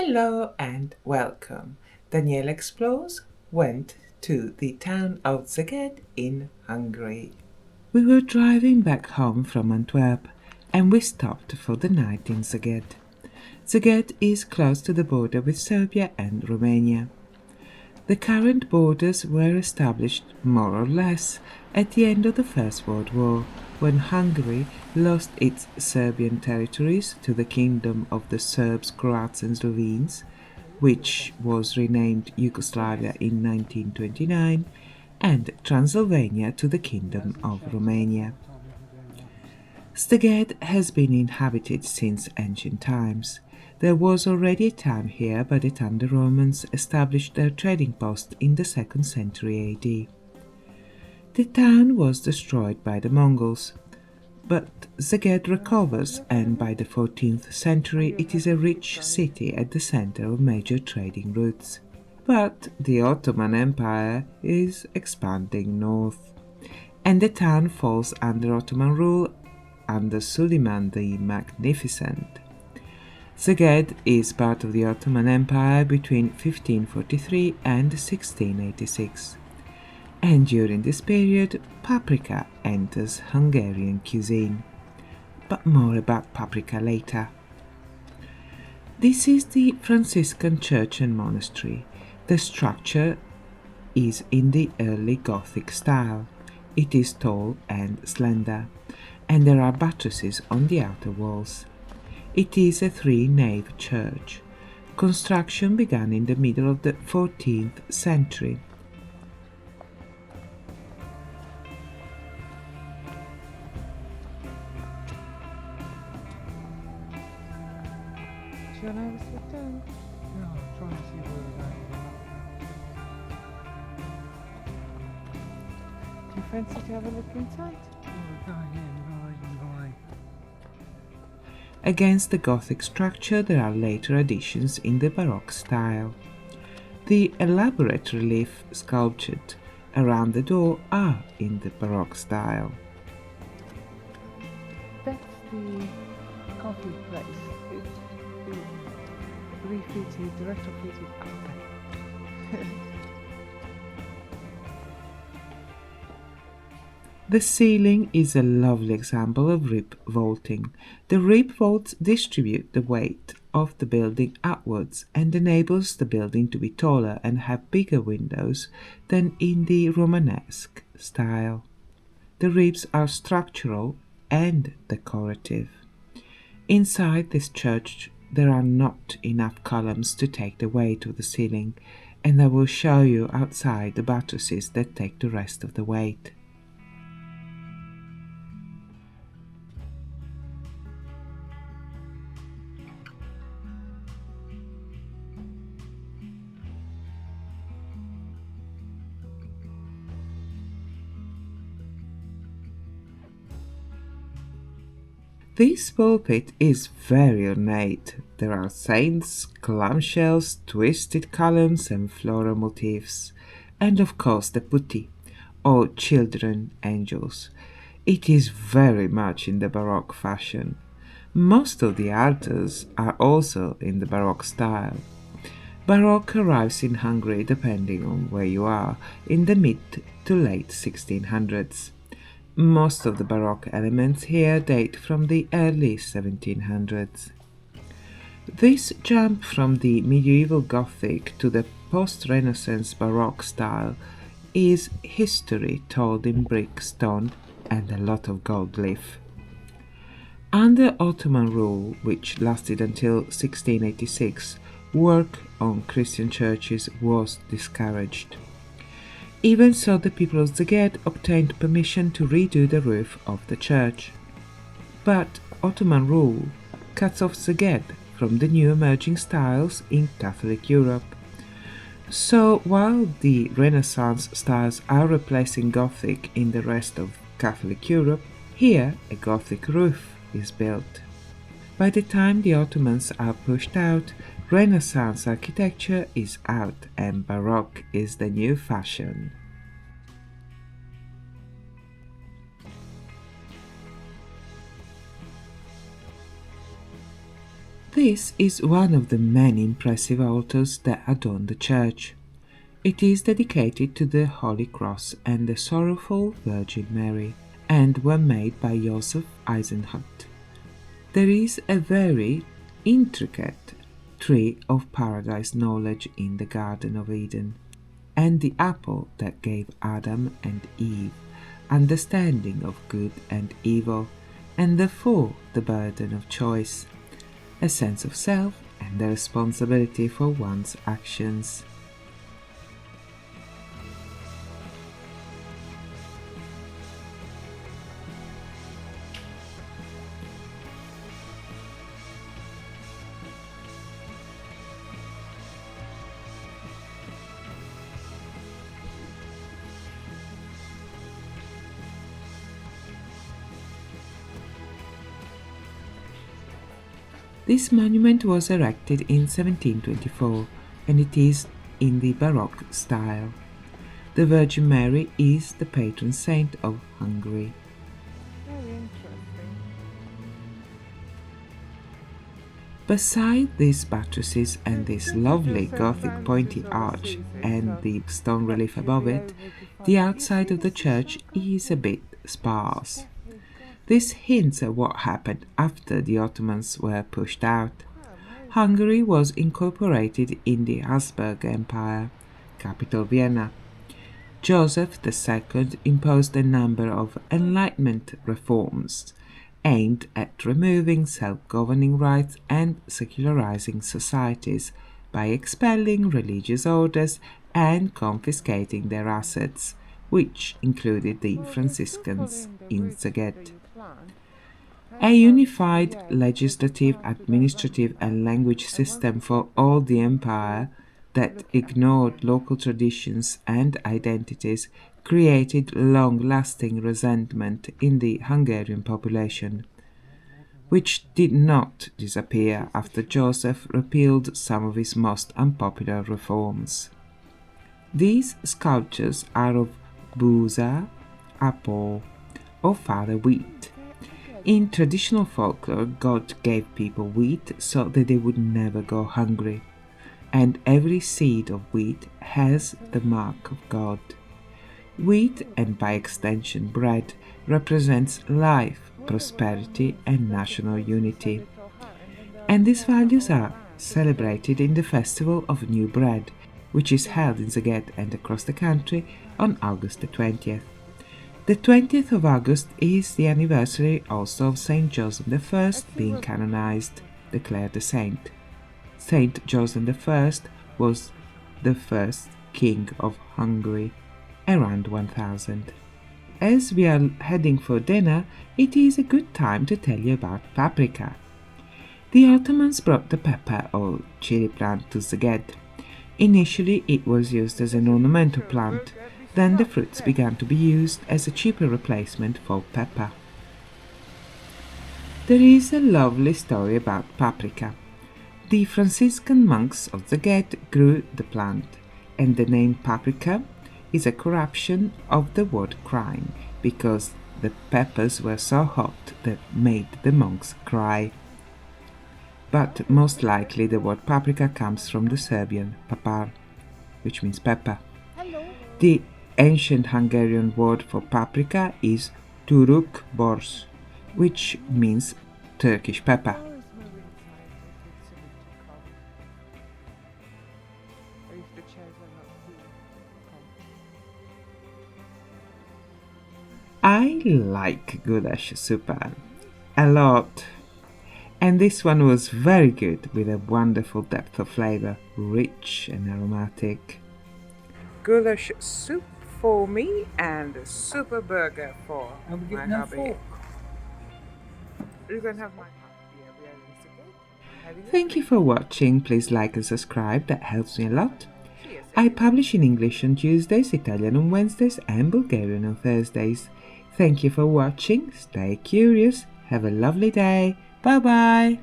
Hello and welcome. Daniela Explores went to the town of Szeged in Hungary. We were driving back home from Antwerp and we stopped for the night in Szeged. Szeged is close to the border with Serbia and Romania. The current borders were established more or less at the end of the First World War, when Hungary lost its Serbian territories to the Kingdom of the Serbs, Croats and Slovenes, which was renamed Yugoslavia in 1929, and Transylvania to the Kingdom of Romania. Szeged has been inhabited since ancient times. There was already a town here by the time the Romans established their trading post in the 2nd century AD. The town was destroyed by the Mongols, but Szeged recovers, and by the 14th century it is a rich city at the center of major trading routes. But the Ottoman Empire is expanding north, and the town falls under Ottoman rule under Suleiman the Magnificent. Szeged is part of the Ottoman Empire between 1543 and 1686, and during this period paprika enters Hungarian cuisine. But more about paprika later. This is the Franciscan church and monastery. The structure is in the early Gothic style. It is tall and slender, and there are buttresses on the outer walls. It is a three-nave church. Construction began in the middle of the 14th century. Shall I have a sit down? Yeah, I'm trying to see where we're going. Do you fancy to have a look inside? We're going in, right. Against the Gothic structure there are later additions in the Baroque style. The elaborate relief sculptured around the door are in the Baroque style. That's the coffee place. It's refitted, retrofitted up. The ceiling is a lovely example of rib vaulting. The rib vaults distribute the weight of the building upwards and enables the building to be taller and have bigger windows than in the Romanesque style. The ribs are structural and decorative. Inside this church there are not enough columns to take the weight of the ceiling, and I will show you outside the buttresses that take the rest of the weight. This pulpit is very ornate. There are saints, clamshells, twisted columns and floral motifs, and of course the putti, or children angels. It is very much in the Baroque fashion. Most of the altars are also in the Baroque style. Baroque arrives in Hungary, depending on where you are, in the mid to late 1600s. Most of the Baroque elements here date from the early 1700s. This jump from the medieval Gothic to the post-Renaissance Baroque style is history told in brick, stone, and a lot of gold leaf. Under Ottoman rule, which lasted until 1686, work on Christian churches was discouraged. Even so, the people of Szeged obtained permission to redo the roof of the church. But Ottoman rule cuts off Szeged from the new emerging styles in Catholic Europe. So while the Renaissance styles are replacing Gothic in the rest of Catholic Europe, here a Gothic roof is built. By the time the Ottomans are pushed out, Renaissance architecture is out and Baroque is the new fashion. This is one of the many impressive altars that adorn the church. It is dedicated to the Holy Cross and the Sorrowful Virgin Mary, and were made by Joseph Eisenhut. There is a very intricate tree of paradise knowledge in the Garden of Eden, and the apple that gave Adam and Eve understanding of good and evil, and therefore the burden of choice, a sense of self and the responsibility for one's actions. This monument was erected in 1724 and it is in the Baroque style. The Virgin Mary is the patron saint of Hungary. Very interesting. Beside these buttresses and this lovely Gothic pointy arch and the stone relief above it, the outside of the church is a bit sparse. This hints at what happened after the Ottomans were pushed out. Hungary was incorporated in the Habsburg Empire, capital Vienna. Joseph II imposed a number of Enlightenment reforms aimed at removing self-governing rights and secularizing societies by expelling religious orders and confiscating their assets, which included the Franciscans in Szeged. A unified legislative, administrative and language system for all the empire that ignored local traditions and identities created long-lasting resentment in the Hungarian population, which did not disappear after Joseph repealed some of his most unpopular reforms. These sculptures are of Buza, Apo, or Father Wheat. In traditional folklore, God gave people wheat so that they would never go hungry, and every seed of wheat has the mark of God. Wheat, and by extension bread, represents life, prosperity and national unity. And these values are celebrated in the Festival of New Bread, which is held in Szeged and across the country on August the 20th. The 20th of August is the anniversary also of Saint Joseph I being canonized, declared a saint. Saint Joseph I was the first king of Hungary, around 1000. As we are heading for dinner, it is a good time to tell you about paprika. The Ottomans brought the pepper or chili plant to Szeged. Initially it was used as an ornamental plant. Then the fruits began to be used as a cheaper replacement for pepper. There is a lovely story about paprika. The Franciscan monks of Szeged grew the plant, and the name paprika is a corruption of the word crying, because the peppers were so hot that made the monks cry. But most likely the word paprika comes from the Serbian papar, which means pepper. The ancient Hungarian word for paprika is turuk bors, which means Turkish pepper. I like goulash super a lot, and this one was very good with a wonderful depth of flavor, rich and aromatic. Goulash soup for me and a super burger for my hubby. You can have my Thank you for watching. Please like and subscribe, that helps me a lot. I publish in English on Tuesdays, Italian on Wednesdays and Bulgarian on Thursdays. Thank you for watching, stay curious, have a lovely day, bye bye!